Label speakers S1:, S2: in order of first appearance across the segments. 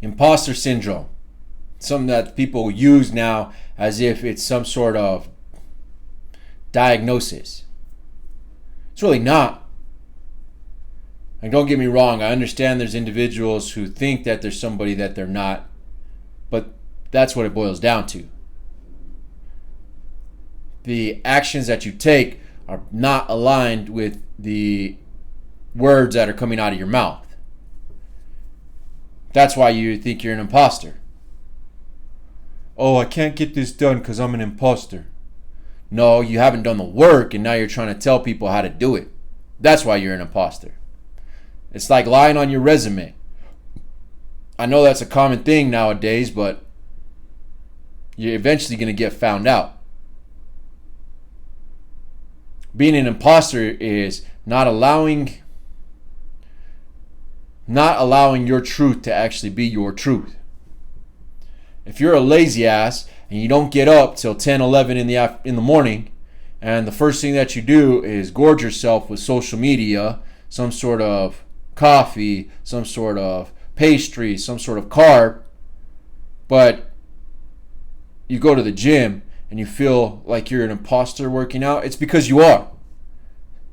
S1: Imposter syndrome. Something that people use now as if it's some sort of diagnosis. It's really not. And don't get me wrong, I understand there's individuals who think that there's somebody that they're not, but that's what it boils down to. The actions that you take are not aligned with the words that are coming out of your mouth. That's why you think you're an imposter. Oh, I can't get this done because I'm an imposter. No, you haven't done the work and now you're trying to tell people how to do it. That's why you're an imposter. It's like lying on your resume. I know that's a common thing nowadays, but you're eventually going to get found out. Being an imposter is not allowing your truth to actually be your truth. If you're a lazy ass and you don't get up till 10, 11 in the morning, and the first thing that you do is gorge yourself with social media, some sort of coffee, some sort of pastry, some sort of carb, but you go to the gym and you feel like you're an imposter working out, it's because you are.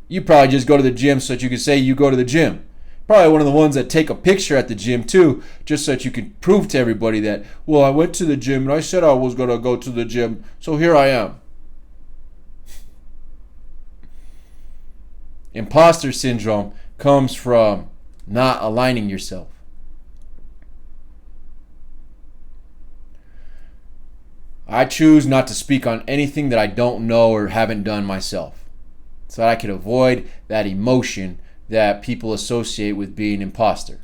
S1: You probably just go to the gym so that you can say you go to the gym. Probably one of the ones that take a picture at the gym too, just so that you can prove to everybody that, well, I went to the gym and I said I was going to go to the gym, so here I am. Imposter syndrome comes from not aligning yourself. I choose not to speak on anything that I don't know or haven't done myself, so that I could avoid that emotion that people associate with being an imposter.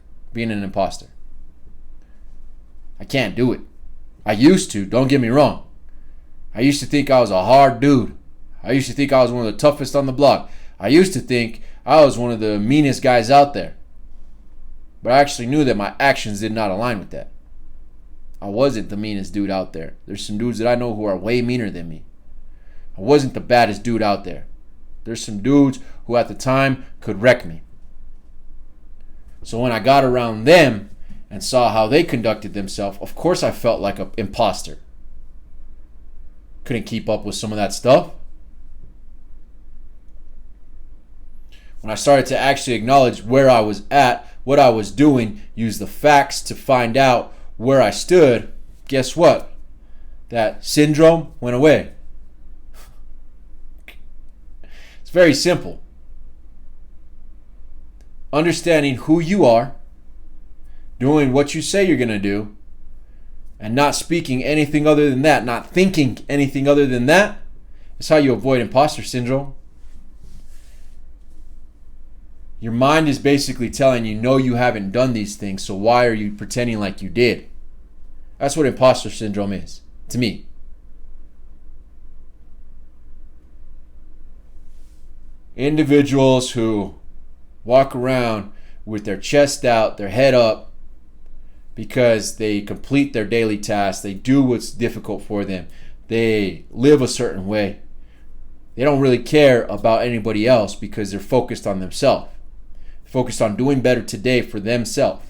S1: I can't do it. I used to, don't get me wrong. I used to think I was a hard dude. I used to think I was one of the toughest on the block. I used to think I was one of the meanest guys out there. But I actually knew that my actions did not align with that. I wasn't the meanest dude out there. There's some dudes that I know who are way meaner than me. I wasn't the baddest dude out there. There's some dudes who at the time could wreck me. So when I got around them and saw how they conducted themselves, of course I felt like an imposter. Couldn't keep up with some of that stuff. When I started to actually acknowledge where I was at, what I was doing, use the facts to find out where I stood, guess what? That syndrome went away. It's very simple. Understanding who you are, doing what you say you're going to do, and not speaking anything other than that, not thinking anything other than that, is how you avoid imposter syndrome. Your mind is basically telling you, no, you haven't done these things, so why are you pretending like you did? That's what imposter syndrome is, to me. Individuals who walk around with their chest out, their head up, because they complete their daily tasks, they do what's difficult for them, they live a certain way. They don't really care about anybody else because they're focused on themselves. Focused on doing better today for themselves.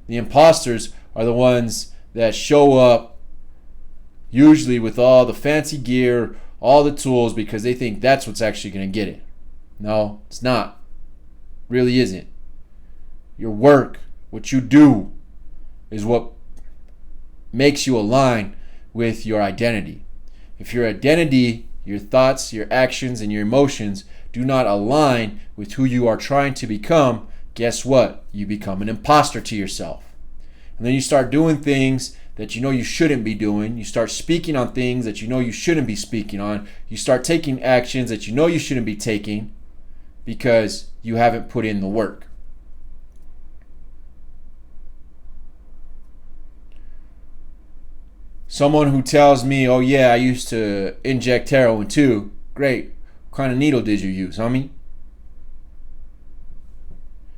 S1: The imposters are the ones that show up usually with all the fancy gear, all the tools, because they think that's what's actually going to get it. No, it's not. It really isn't. Your work, what you do, is what makes you align with your identity. If your identity, your thoughts, your actions, and your emotions do not align with who you are trying to become, guess what? You become an imposter to yourself. And then you start doing things that you know you shouldn't be doing. You start speaking on things that you know you shouldn't be speaking on. You start taking actions that you know you shouldn't be taking because you haven't put in the work. Someone who tells me, oh yeah, I used to inject heroin too. Great. What kind of needle did you use, homie?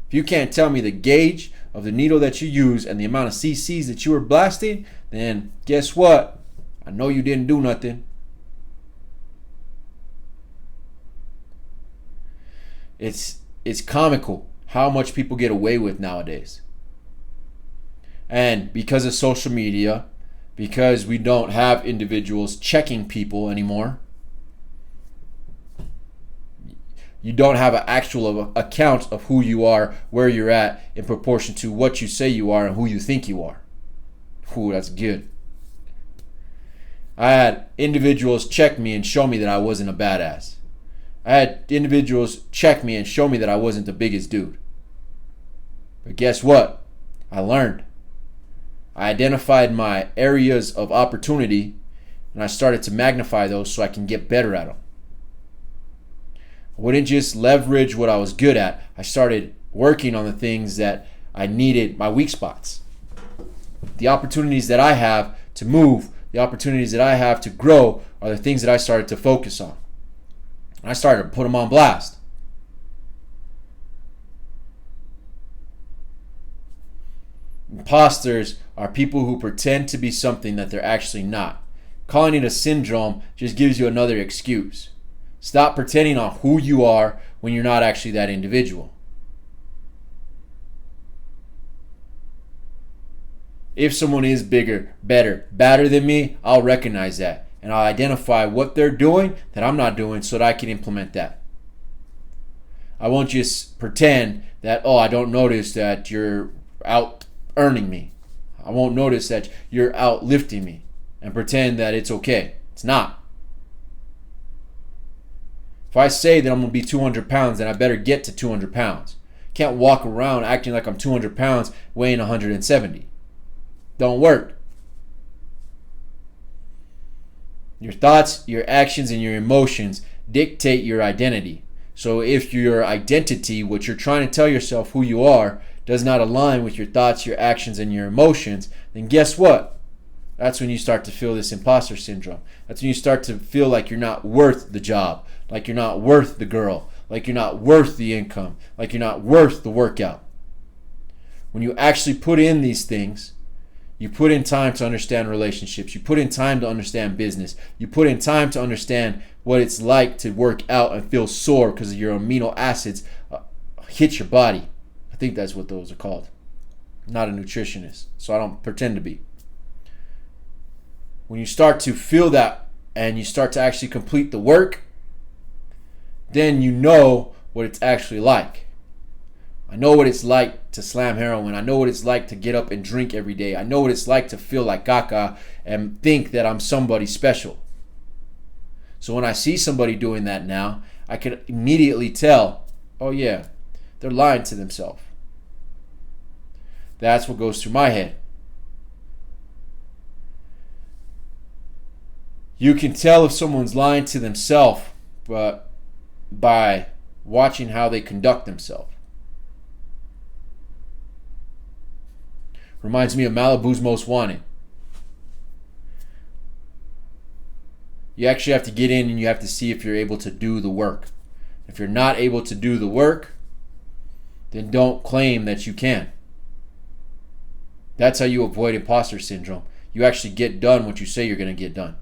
S1: If you can't tell me the gauge of the needle that you use and the amount of cc's that you were blasting, then guess what? I know you didn't do nothing. It's comical how much people get away with nowadays. And because of social media, because we don't have individuals checking people anymore, you don't have an actual account of who you are, where you're at, in proportion to what you say you are and who you think you are. Ooh, that's good. I had individuals check me and show me that I wasn't a badass. I had individuals check me and show me that I wasn't the biggest dude. But guess what? I learned. I identified my areas of opportunity and I started to magnify those so I can get better at them. I wouldn't just leverage what I was good at. I started working on the things that I needed, my weak spots. The opportunities that I have to move, the opportunities that I have to grow are the things that I started to focus on. And I started to put them on blast. Imposters are people who pretend to be something that they're actually not. Calling it a syndrome just gives you another excuse. Stop pretending on who you are when you're not actually that individual. If someone is bigger, better, badder than me, I'll recognize that. And I'll identify what they're doing that I'm not doing so that I can implement that. I won't just pretend that, I don't notice that you're out earning me. I won't notice that you're out lifting me and pretend that it's okay. It's not. If I say that I'm going to be 200 pounds, then I better get to 200 pounds. Can't walk around acting like I'm 200 pounds weighing 170. Don't work. Your thoughts, your actions, and your emotions dictate your identity. So if your identity, what you're trying to tell yourself who you are, does not align with your thoughts, your actions, and your emotions, then guess what? That's when you start to feel this imposter syndrome. That's when you start to feel like you're not worth the job, like you're not worth the girl, like you're not worth the income, like you're not worth the workout. When you actually put in these things, you put in time to understand relationships. You put in time to understand business. You put in time to understand what it's like to work out and feel sore because your amino acids hit your body. I think that's what those are called. I'm not a nutritionist, so I don't pretend to be. When you start to feel that and you start to actually complete the work, then you know what it's actually like. I know what it's like to slam heroin. I know what it's like to get up and drink every day. I know what it's like to feel like caca and think that I'm somebody special. So when I see somebody doing that now, I can immediately tell, oh yeah, they're lying to themselves. That's what goes through my head. You can tell if someone's lying to themselves, but by watching how they conduct themselves. Reminds me of Malibu's Most Wanted. You actually have to get in and you have to see if you're able to do the work. If you're not able to do the work, then don't claim that you can. That's how you avoid imposter syndrome. You actually get done what you say you're going to get done.